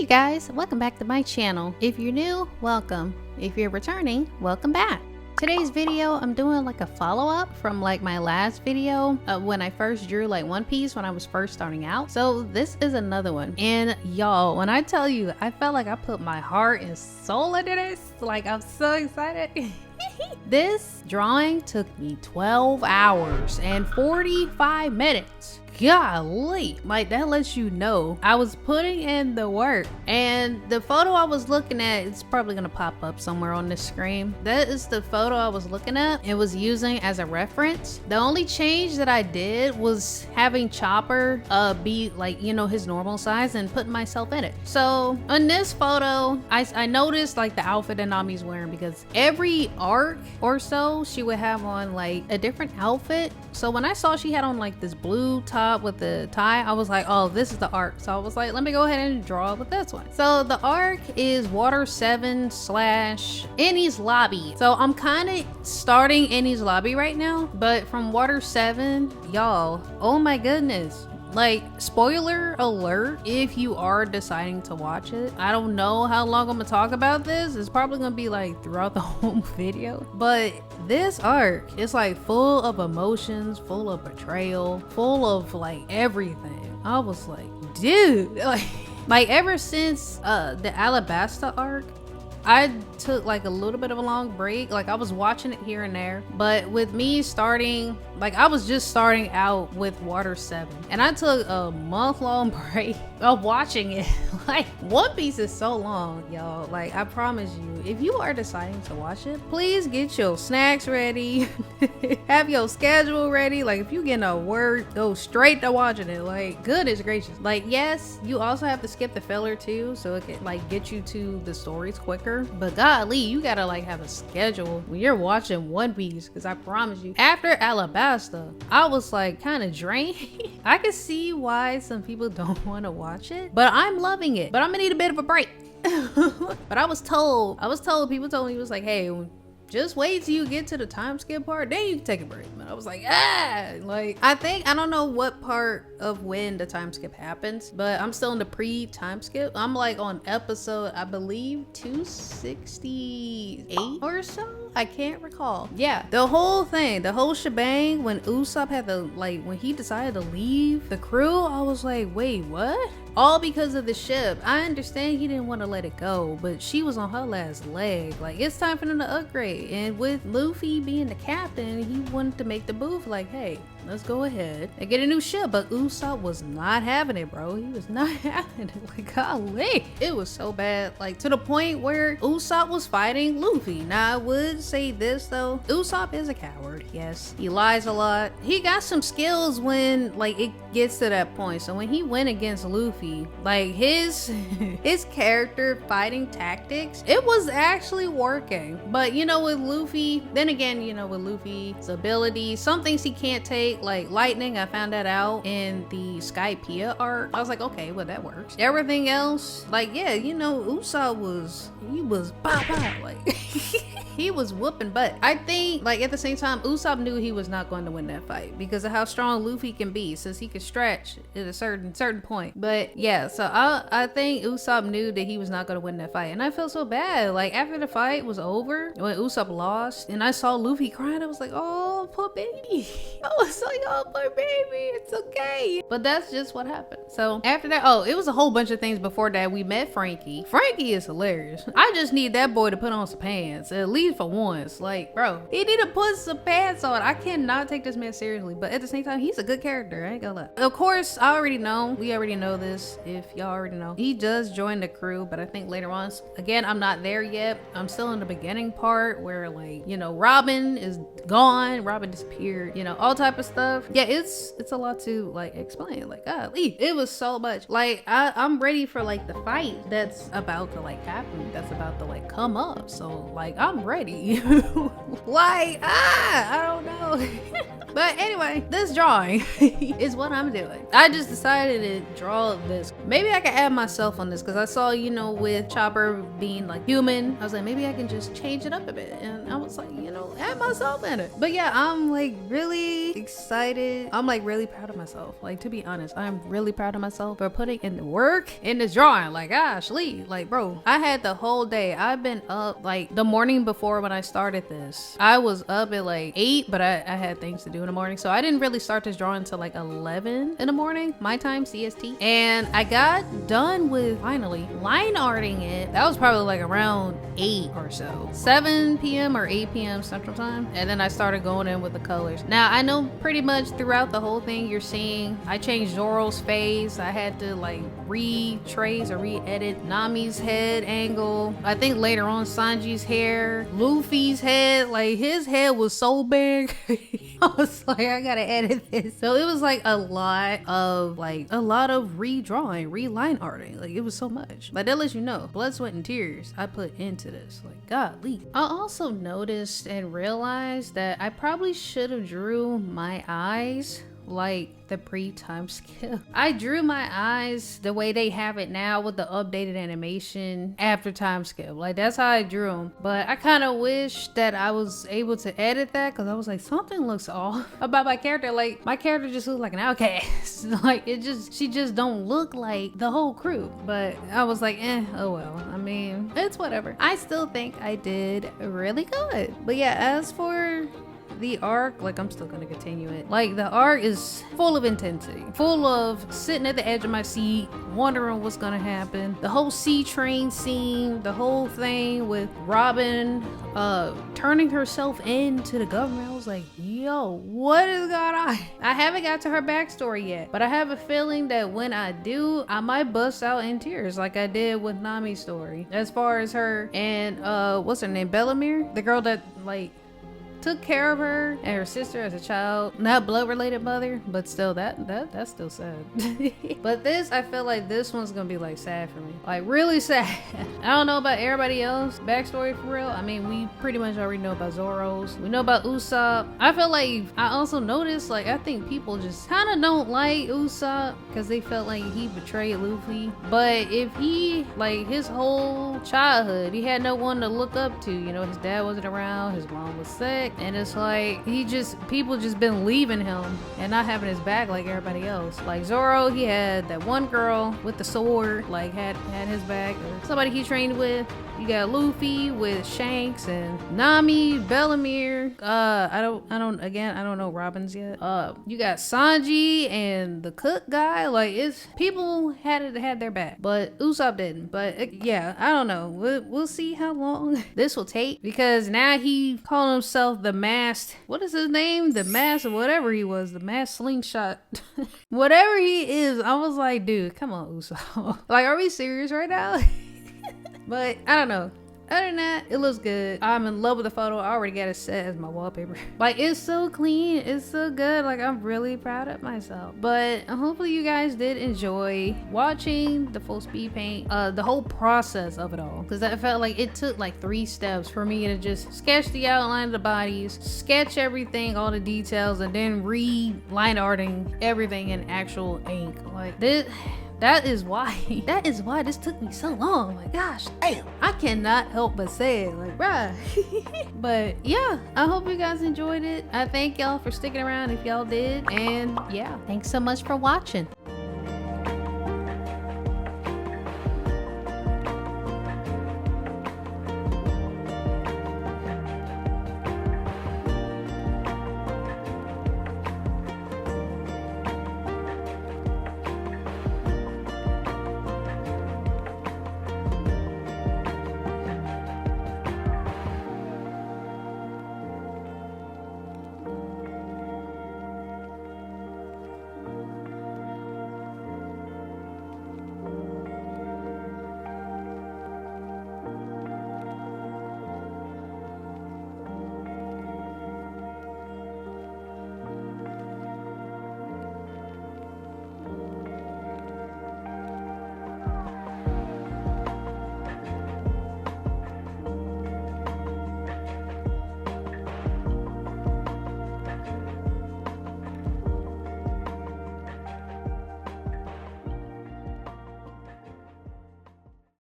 Hey guys, welcome back to my channel. If you're new, welcome. If you're returning, welcome back. Today's video, I'm doing like a follow-up from like my last video when I first drew like One Piece when I was first starting out. So this is another one. And y'all, when I tell you, I felt like I put my heart and soul into this. Like, I'm so excited. This drawing took me 12 hours and 45 minutes. Golly, like that lets you know I was putting in the work. And the photo I was looking at, it's probably gonna pop up somewhere on the screen. That is the photo I was looking at. It was using as a reference. The only change that I did was having Chopper be like, you know, his normal size and putting myself in it. So on this photo, I noticed like the outfit that Nami's wearing, because every arc or so she would have on like a different outfit. So when I saw she had on like this blue top with the tie, I was like, oh, this is the arc. So I was like, let me go ahead and draw with this one. So the arc is Water 7 / Enies Lobby. So I'm kind of starting Enies Lobby right now, but from Water 7, y'all, oh my goodness. Like, spoiler alert if you are deciding to watch it. I don't know how long I'm gonna talk about this. It's probably gonna be like throughout the whole video. But this arc is like full of emotions, full of betrayal, full of like everything. I was like, dude, like ever since the Alabasta arc, I took like a little bit of a long break. Like I was watching it here and there, but with me starting, like I was just starting out with Water 7 and I took a month-long break of watching it. Like One Piece is so long, y'all. Like I promise you, if you are deciding to watch it, please get your snacks ready, have your schedule ready. Like if you get a word, go straight to watching it. Like goodness gracious. Like yes, you also have to skip the filler too, so it can like get you to the stories quicker. But golly, you gotta like have a schedule when you're watching One Piece, because I promise you, after Alabasta, I was like kind of drained. I can see why some people don't want to watch it, but I'm loving it. But I'm gonna need a bit of a break. But I was told, people told me, it was like, hey, just wait till you get to the time skip part, then you can take a break. But I was like, like I don't know what part of when the time skip happens, but I'm still in the pre-time skip. I'm like on episode, I believe 268 or so. I can't recall. Yeah, the whole thing, the whole shebang, when Usopp had to like, when he decided to leave the crew, I was like, wait, what? All because of the ship. I understand he didn't want to let it go, but she was on her last leg. Like, it's time for them to upgrade. And with Luffy being the captain, he wanted to make the move like, hey, let's go ahead and get a new ship. But Usopp was not having it, bro. He was not having it. Like, golly. It was so bad. Like, to the point where Usopp was fighting Luffy. Now, I would say this, though. Usopp is a coward, yes. He lies a lot. He got some skills when, like, it gets to that point. So when he went against Luffy, like, his character fighting tactics, it was actually working. But, you know, with Luffy, then again, you know, with Luffy's ability, some things he can't take, like lightning. I found that out in the Skypiea arc. I was like, okay, well that works. Everything else, like, yeah, you know, Usopp was pop, like he was whooping butt. I think, like, at the same time, Usopp knew he was not going to win that fight because of how strong Luffy can be, since he can stretch at a certain point. But yeah, so I think Usopp knew that he was not going to win that fight, and I felt so bad. Like after the fight was over, when Usopp lost and I saw Luffy crying, I was like, oh, poor baby. I was like, oh, poor baby, it's okay. But that's just what happened. So after that, oh, it was a whole bunch of things before that. We met Frankie. Frankie is hilarious. I just need that boy to put on some pants, at least for once. Like, bro, he need to put some pants on. I cannot take this man seriously, but at the same time, he's a good character. I ain't gonna lie. Of course, I already know. We already know this. If y'all already know, he does join the crew, but I think later on, again, I'm not there yet. I'm still in the beginning part where, like, you know, Robin is gone. Robin disappeared. You know, all type of stuff. Yeah, it's a lot to like explain. Like, golly, it was so much. Like, I'm ready for like the fight that's about to like happen. That's about to like come up. So like, I'm ready. Like, I don't know. But anyway, this drawing is what I'm doing. I just decided to draw this maybe I can add myself on this, because I saw, you know, with Chopper being like human, I was like, maybe I can just change it up a bit. And I was like, you know, add myself in it. But yeah, I'm like really excited. I'm like really proud of myself. Like, to be honest, I'm really proud of myself for putting in the work in this drawing. Like, gosh, Lee, like, bro, I had the whole day. I've been up like the morning before when I started this. I was up at like 8, but I had things to do in the morning. So I didn't really start this drawing until like 11 in the morning, my time, CST. And I got done with finally line arting it. That was probably like around 8 or so, 7 p.m. or 8 p.m. Central Time. And then I started going in with the colors. Now I know pretty much throughout the whole thing you're seeing, I changed Zoro's face. I had to like retrace or re-edit Nami's head angle. I think later on Sanji's hair, Luffy's head, like his head was so big. I was like, I gotta edit this. So it was like a lot of redrawing, reline arting. Like, it was so much. Like, that lets you know blood, sweat, and tears I put into this. Like, golly. I also noticed and realized that I probably should have drew my eyes like the pre-time skip. I drew my eyes the way they have it now with the updated animation after time skip. Like, that's how I drew them. But I kind of wish that I was able to edit that, because I was like, something looks off about my character. Like, my character just looks like an outcast. Like, she just don't look like the whole crew. But I was like, oh well. I mean, it's whatever. I still think I did really good. But yeah, as for the arc, like, I'm still gonna continue it. Like, the arc is full of intensity, full of sitting at the edge of my seat wondering what's gonna happen. The whole sea train scene, the whole thing with Robin turning herself into the government. I was like, yo, what is going on? I haven't got to her backstory yet, but I have a feeling that when I do, I might bust out in tears like I did with Nami's story, as far as her and what's her name, Bellamere, the girl that like took care of her and her sister as a child. Not blood related mother, but still that's still sad. But this, I feel like this one's gonna be like sad for me, like really sad. I don't know about everybody else backstory for real. I mean, we pretty much already know about Zoro's, we know about Usopp. I feel like I also noticed, like, I think people just kind of don't like Usopp because they felt like he betrayed Luffy. But if he, like, his whole childhood, he had no one to look up to, you know, his dad wasn't around, his mom was sick, and it's like people just been leaving him and not having his back like everybody else. Like Zoro, he had that one girl with the sword, like had his back, or somebody he trained with. You got Luffy with Shanks and Nami, Bellamere. I don't know Robin's yet. You got Sanji and the cook guy. Like, it's people had their back, but Usopp didn't. But yeah, I don't know. We'll see how long this will take, because now he calling himself the masked. What is his name? The masked, whatever he was, the masked slingshot. Whatever he is, I was like, dude, come on, Usopp. Like, are we serious right now? But I don't know. Other than that, it looks good. I'm in love with the photo. I already got it set as my wallpaper. Like, it's so clean. It's so good. Like, I'm really proud of myself. But hopefully you guys did enjoy watching the full speed paint, the whole process of it all. Because I felt like it took like 3 steps for me to just sketch the outline of the bodies, sketch everything, all the details, and then line arting everything in actual ink. Like, that is why this took me so long. Like, gosh, damn, I cannot help but say it, like, bruh. But yeah, I hope you guys enjoyed it. I thank y'all for sticking around if y'all did. And yeah, thanks so much for watching.